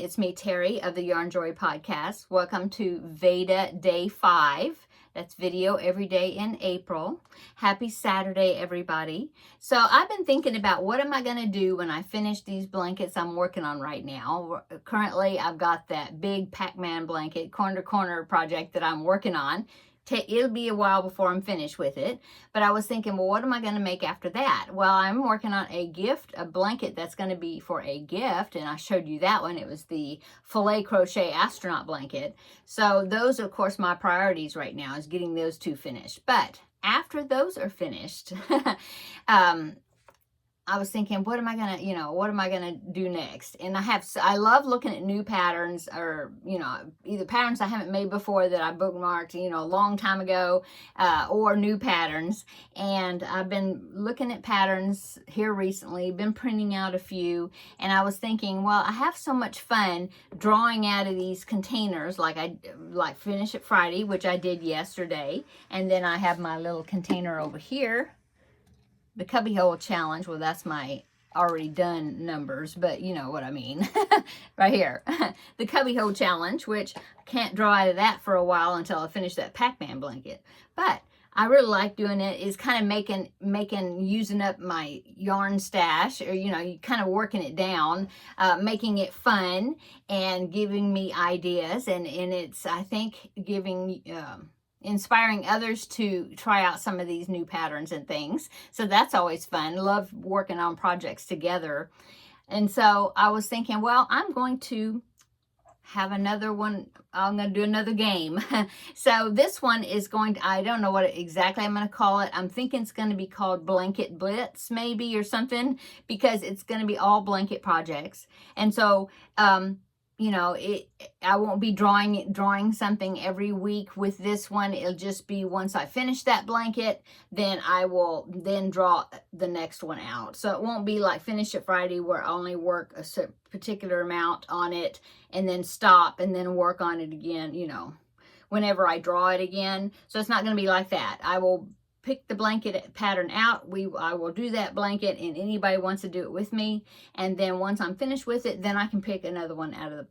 It's me, Terry of the Yarn Joy Podcast. Welcome to VEDA Day 5. That's video every day in April. Happy Saturday, everybody. So I've been thinking about what am I going to do when I finish these blankets I'm working on right now. Currently, I've got that big Pac-Man blanket, corner to corner project that I'm working on. It'll be a while before I'm finished with it, but I was thinking, well, what am I going to make after that? Well, I'm working on a blanket that's going to be for a gift, and I showed you that one. It was the filet crochet astronaut blanket. So those are, of course, my priorities right now, is getting those two finished. But after those are finished, I was thinking, what am I gonna do next? And I love looking at new patterns, or, either patterns I haven't made before that I bookmarked, a long time ago, or new patterns. And I've been looking at patterns here recently, been printing out a few, and I was thinking, well, I have so much fun drawing out of these containers, like Finish It Friday, which I did yesterday. And then I have my little container over here, the cubbyhole challenge. Well, that's my already done numbers, but you know what I mean. Right here. The cubbyhole challenge, which I can't draw out of that for a while until I finish that Pac-Man blanket. But I really like doing it, is kind of using up my yarn stash, or, kind of working it down, making it fun and giving me ideas. And it's, I think, inspiring others to try out some of these new patterns and things. So that's always fun. Love working on projects together. And so I was thinking, well, I'm going to have another one. I'm going to do another game. So this one is I don't know what exactly I'm going to call it. I'm thinking it's going to be called Blanket Blitz, maybe, or something, because it's going to be all blanket projects. And so, I won't be drawing something every week with this one. It'll just be once I finish that blanket, then I will then draw the next one out. So it won't be like Finish It Friday, where I only work a particular amount on it and then stop and then work on it again, whenever I draw it again. So it's not going to be like that. I will pick the blanket pattern out. I will do that blanket, and anybody wants to do it with me. And then once I'm finished with it, then I can pick another one out of the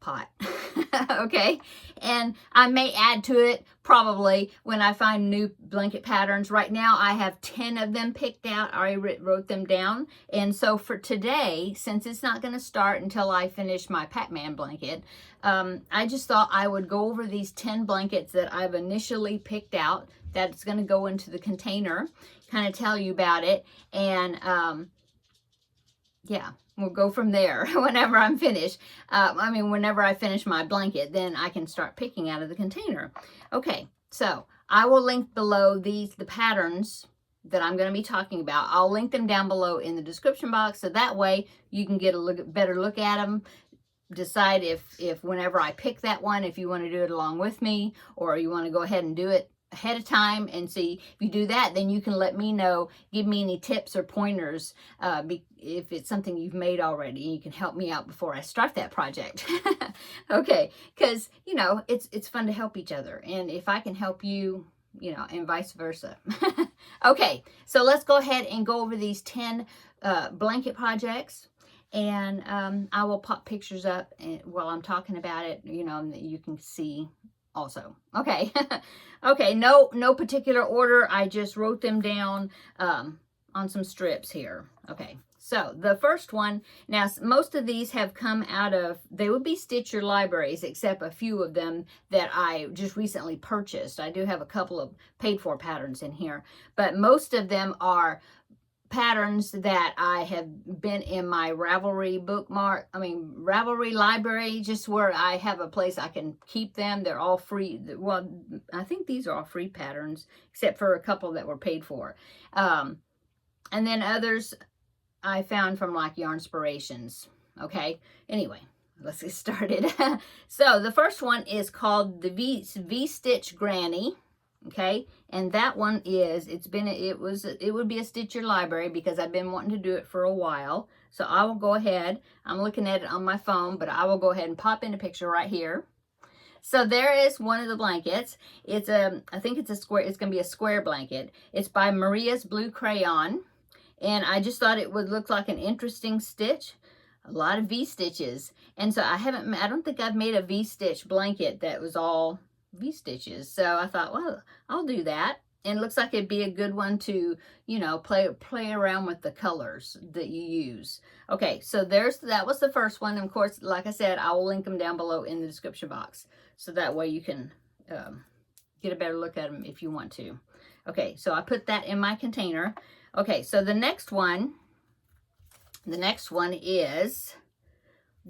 pot. Okay. And I may add to it probably when I find new blanket patterns. Right now I have 10 of them picked out. I already wrote them down. And so for today, since it's not going to start until I finish my Pac-Man blanket, I just thought I would go over these 10 blankets that I've initially picked out that's going to go into the container, kind of tell you about it. And yeah, we'll go from there whenever I'm finished. Whenever I finish my blanket, then I can start picking out of the container. Okay, so I will link below the patterns that I'm going to be talking about. I'll link them down below in the description box, so that way you can get a better look at them. Decide if whenever I pick that one, if you want to do it along with me, or you want to go ahead and do it ahead of time. And see, if you do that, then you can let me know, give me any tips or pointers, if it's something you've made already. You can help me out before I start that project. Okay, because it's fun to help each other, and if I can help you, and vice versa. Okay, so let's go ahead and go over these 10 blanket projects. And I will pop pictures up while I'm talking about it, that you can see also. Okay. Okay, no particular order. I just wrote them down on some strips here. Okay, so the first one, now most of these have come out of, they would be Stitch Your libraries, except a few of them that I just recently purchased. I do have a couple of paid for patterns in here, but most of them are patterns that I have been in my Ravelry Ravelry library, just where I have a place I can keep them. They're all free. Well, I think these are all free patterns, except for a couple that were paid for. And then others I found from like Yarnspirations. Okay, anyway, let's get started. So the first one is called the V-Stitch Granny. Okay, and that one is, it would be a Stitch Your library, because I've been wanting to do it for a while. So I will go ahead, I'm looking at it on my phone, but I will go ahead and pop in a picture right here. So there is one of the blankets. It's I think it's going to be a square blanket. It's by Maria's Blue Crayon, and I just thought it would look like an interesting stitch. a lot of V-stitches. And so I don't think I've made a V-stitch blanket that was all V-stitches. So I thought, well, I'll do that. And it looks like it'd be a good one to, you know, play around with the colors that you use. Okay, so that was the first one. And of course, like I said, I will link them down below in the description box. So that way you can get a better look at them if you want to. Okay, so I put that in my container. Okay, so the next one is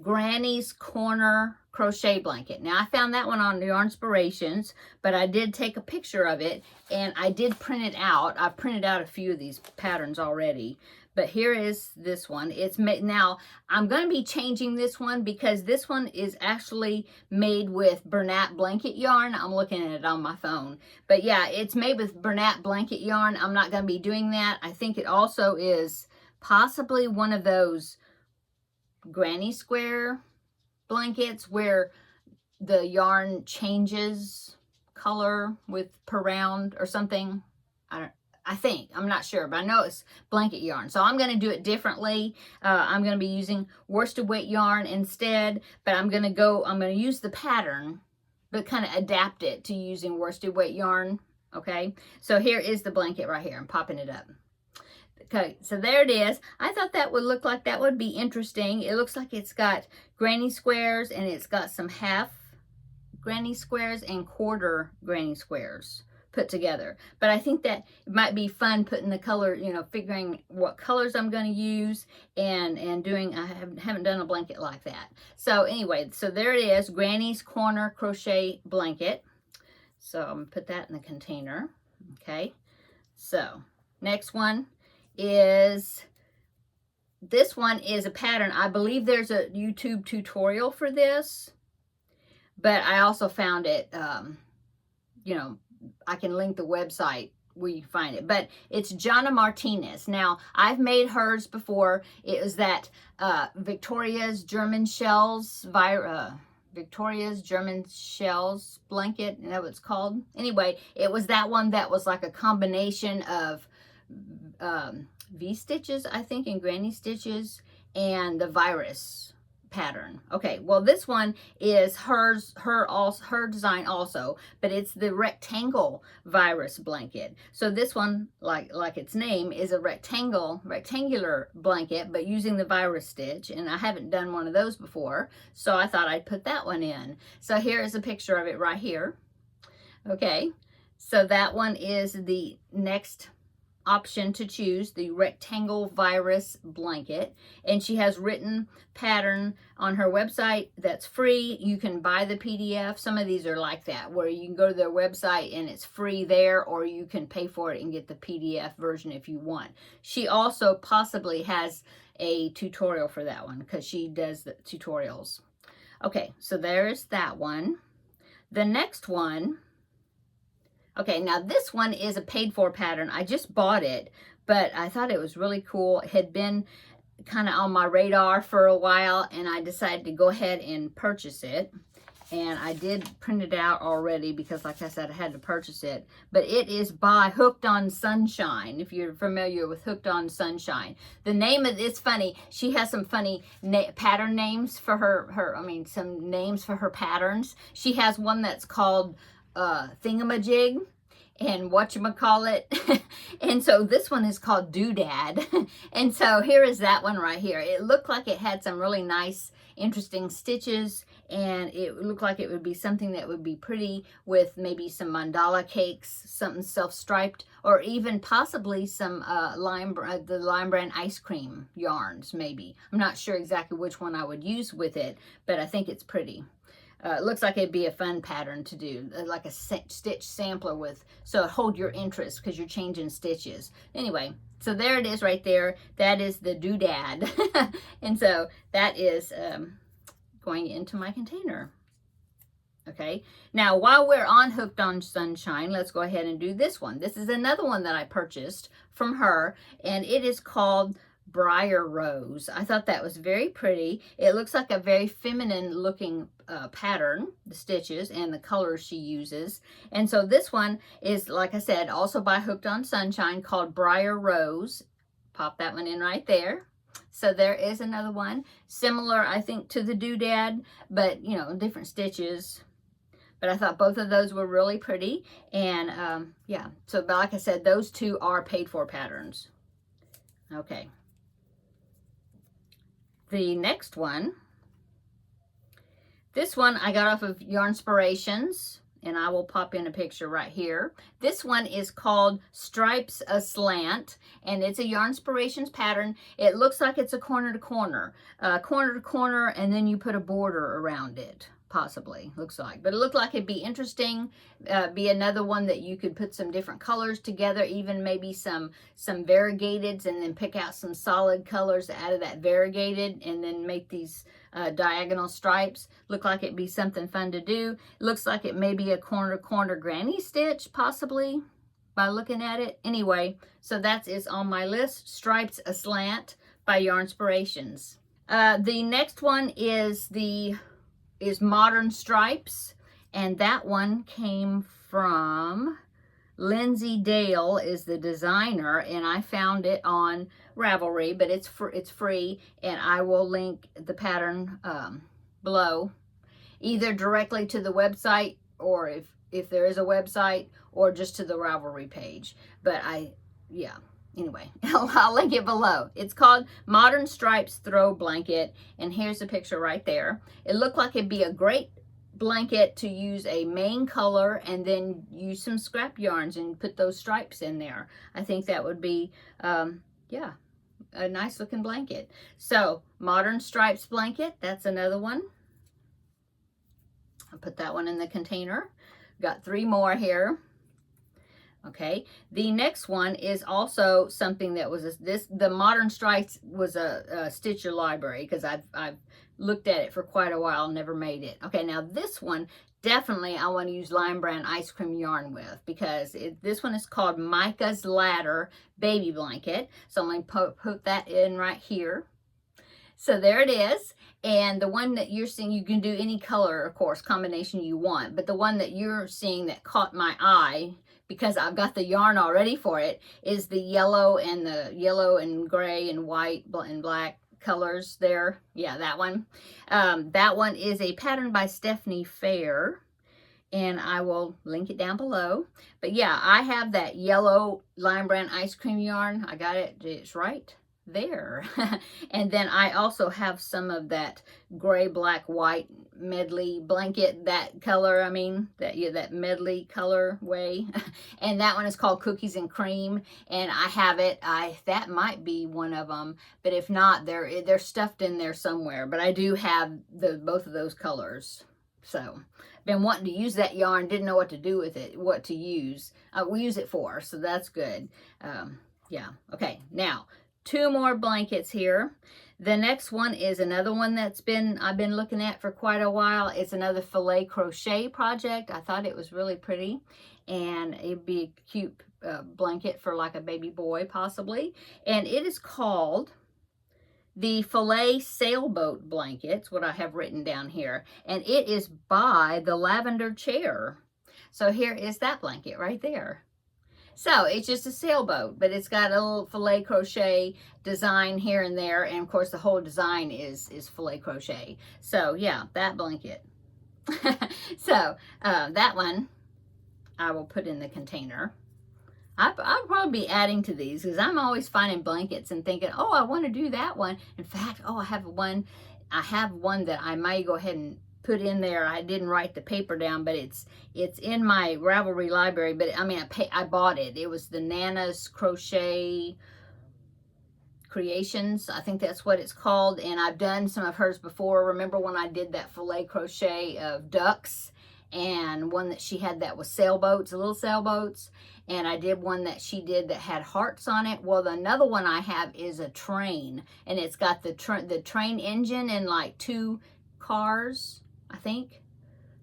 Granny's Corner crochet blanket. Now I found that one on Yarnspirations, but I did take a picture of it and I did print it out. I've printed out a few of these patterns already, but here is this one. It's made, now I'm going to be changing this one because this one is actually made with Bernat blanket yarn. I'm looking at it on my phone, but yeah, it's made with Bernat blanket yarn. I'm not going to be doing that. I think it also is possibly one of those granny square blankets where the yarn changes color per round or something. I think, I'm not sure, but I know it's blanket yarn. So I'm going to do it differently. I'm going to be using worsted weight yarn instead, but I'm going to use the pattern, but kind of adapt it to using worsted weight yarn. Okay, so here is the blanket right here. I'm popping it up. Okay, so there it is. I thought that would look like that would be interesting. It looks like it's got granny squares and it's got some half granny squares and quarter granny squares put together. But I think that it might be fun putting the color, you know, figuring what colors I'm going to use and doing, I haven't done a blanket like that. So anyway, so there it is, Granny's Corner crochet blanket. So I'm going to put that in the container. Okay, so next one is, this one is a pattern. I believe there's a YouTube tutorial for this, but I also found it, you know, I can link the website where you find it, but it's Jana Martinez. Now, I've made hers before. It was that Victoria's German Shells blanket, and that what it's called. Anyway, it was that one that was like a combination of V-stitches, I think, and granny stitches, and the virus pattern. Okay, well, this one is her design also, but it's the rectangle virus blanket. So this one, like its name, is a rectangular blanket, but using the virus stitch, and I haven't done one of those before, so I thought I'd put that one in. So here is a picture of it right here. Okay, so that one is the next option to choose, the rectangle virus blanket, and she has written pattern on her website that's free. You can buy the PDF. Some of these are like that, where you can go to their website and it's free there, or you can pay for it and get the PDF version if you want. She also possibly has a tutorial for that one because she does the tutorials. Okay, so there's that one. The next one, okay, now this one is a paid-for pattern. I just bought it, but I thought it was really cool. It had been kind of on my radar for a while, and I decided to go ahead and purchase it. And I did print it out already because, like I said, I had to purchase it. But it is by Hooked on Sunshine, if you're familiar with Hooked on Sunshine. The name of it's funny. She has some funny pattern names for some names for her patterns. She has one that's called Thingamajig and whatchamacallit. And so this one is called Doodad. And so here is that one right here. It looked like it had some really nice, interesting stitches, and it looked like it would be something that would be pretty with maybe some mandala cakes, something self-striped, or even possibly some the Lime Brand ice cream yarns, maybe. I'm not sure exactly which one I would use with it, but I think it's pretty. It looks like it'd be a fun pattern to do, like a stitch sampler with, so hold your interest because you're changing stitches. Anyway, so there it is right there. That is the Doodad. And so that is going into my container. Okay, now while we're on Hooked on Sunshine, let's go ahead and do this one. This is another one that I purchased from her, and it is called Briar Rose. I thought that was very pretty. It looks like a very feminine looking pattern, the stitches and the colors she uses. And so this one is, like I said, also by Hooked on Sunshine, called Briar Rose. Pop that one in right there. So there is another one, similar, I think, to the doodad, but, you know, different stitches. But I thought both of those were really pretty. And, yeah, so but like I said, those two are paid for patterns. Okay. The next one, this one I got off of Yarnspirations, and I will pop in a picture right here. This one is called Stripes Aslant, and it's a Yarnspirations pattern. It looks like it's a corner to corner, and then you put a border around it, possibly, looks like. But it looked like it'd be interesting, be another one that you could put some different colors together, even maybe some variegateds, and then pick out some solid colors out of that variegated, and then make these diagonal stripes. Look like it'd be something fun to do. It looks like it may be a corner granny stitch, possibly, by looking at it. Anyway, so that is on my list, Stripes Aslant by Yarnspirations. The next one is Modern Stripes, and that one came from Lindsay Dale is the designer, and I found it on Ravelry, but it's free, and I will link the pattern below, either directly to the website, or if there is a website, or just to the Ravelry page. But yeah, anyway, I'll link it below. It's called Modern Stripes Throw Blanket, and here's the picture right there. It looked like it'd be a great blanket to use a main color and then use some scrap yarns and put those stripes in there. I think that would be, yeah, a nice looking blanket. So Modern Stripes blanket, that's another one. I'll put that one in the container. Got 3 more here. Okay, the next one is also something that was the Modern Stripes was a Stitch Your Library, because I've looked at it for quite a while, never made it. Okay, now this one definitely I want to use Lime Brand ice cream yarn with, because this one is called Micah's Ladder Baby Blanket. So I'm going to put that in right here. So there it is. And the one that you're seeing, you can do any color, of course, combination you want. But the one that you're seeing that caught my eye, because I've got the yarn already for it, is the yellow and gray and white and black colors there. Yeah, that one. That one is a pattern by Stephanie Fair, and I will link it down below. But yeah, I have that yellow Lime Brand ice cream yarn. I got it. It's right there. And then I also have some of that gray, black, white medley blanket, that color, I mean, that medley color way. And that one is called Cookies and Cream, and I have it. That might be one of them, but if not, they're stuffed in there somewhere. But I do have both of those colors. So been wanting to use that yarn, didn't know what to do with it, what to use. We use it for, so that's good. Yeah, okay, now 2 more blankets here. The next one is another one I've been looking at for quite a while. It's another filet crochet project. I thought it was really pretty, and it'd be a cute blanket for like a baby boy possibly. And it is called the Filet Sailboat Blanket. It's what I have written down here, and it is by the Lavender Chair. So here is that blanket right there. So it's just a sailboat, but it's got a little filet crochet design here and there. And of course the whole design is filet crochet. So yeah, that blanket. So that one I will put in the container. I'll probably be adding to these, because I'm always finding blankets and thinking, oh, I want to do that one. In fact, oh, I have one that I might go ahead and put in there. I didn't write the paper down, but it's in my Ravelry library. But I mean, I bought it. It was the Nana's Crochet Creations, I think that's what it's called, and I've done some of hers before. Remember when I did that filet crochet of ducks, and one that she had that was sailboats, little sailboats, and I did one that she did that had hearts on it. Well, another one I have is a train, and it's got the train engine and like 2 cars, I think.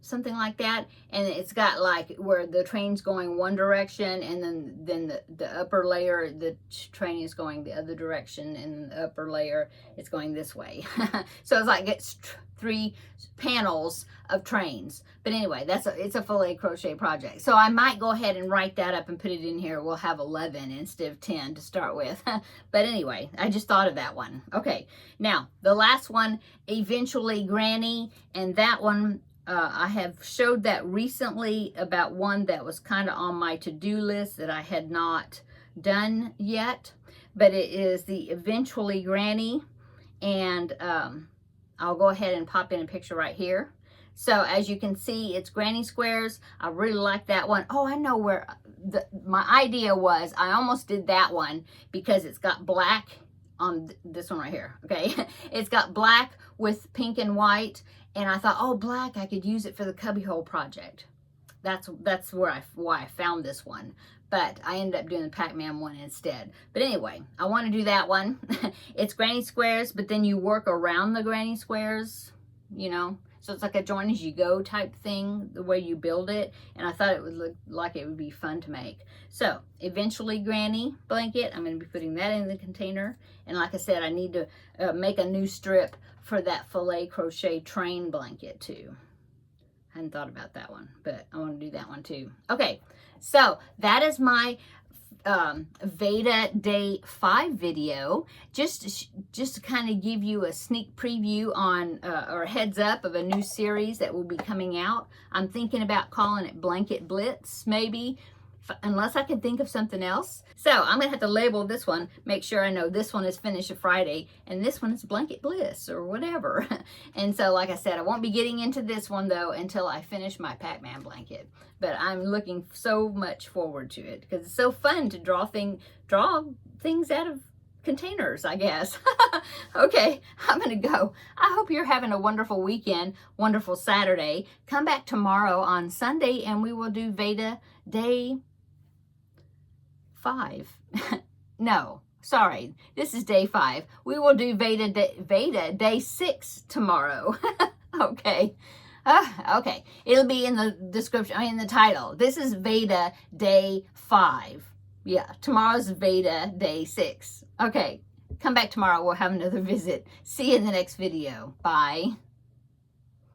something like that, and it's got like where the train's going one direction, and then the upper layer, the train is going the other direction, and the upper layer it's going this way. So it's like it's 3 panels of trains. But anyway, it's a filet crochet project. So I might go ahead and write that up and put it in here. We'll have 11 instead of 10 to start with. But anyway, I just thought of that one. Okay, now the last one, Eventually Granny, and that one I have showed that recently about one that was kind of on my to-do list that I had not done yet. But it is the Eventually Granny, and I'll go ahead and pop in a picture right here. So as you can see, it's granny squares. I really like that one. Oh, I know where my idea was. I almost did that one because it's got black on this one right here, okay? It's got black with pink and white, and I thought, oh, black, I could use it for the cubbyhole project. That's why I found this one. But I ended up doing the Pac-Man one instead. But anyway, I want to do that one. It's granny squares, but then you work around the granny squares, you know. So it's like a join as you go type thing, the way you build it. And I thought it would look like it would be fun to make. So, Eventually Granny blanket. I'm going to be putting that in the container. And like I said, I need to make a new strip for that filet crochet train blanket too. I hadn't thought about that one, but I want to do that one too. Okay, so that is my VEDA Day 5 video, just to kind of give you a sneak preview on, or heads up of a new series that will be coming out. I'm thinking about calling it Blanket Blitz, maybe, unless I can think of something else. So I'm gonna have to label this one, make sure I know this one is finished Friday, and this one is Blanket Bliss, or whatever. And so, like I said, I won't be getting into this one, though, until I finish my Pac-Man blanket. But I'm looking so much forward to it, because it's so fun to draw things out of containers, I guess. Okay, I'm gonna go. I hope you're having a wonderful weekend, wonderful Saturday. Come back tomorrow on Sunday, and we will do VEDA Day 5. No, sorry, this is Day 5. We will do VEDA Day 6 tomorrow. Okay. Okay, it'll be in the description, in the title. This is VEDA Day 5. Yeah, tomorrow's VEDA Day 6. Okay, come back tomorrow. We'll have another visit. See you in the next video. Bye.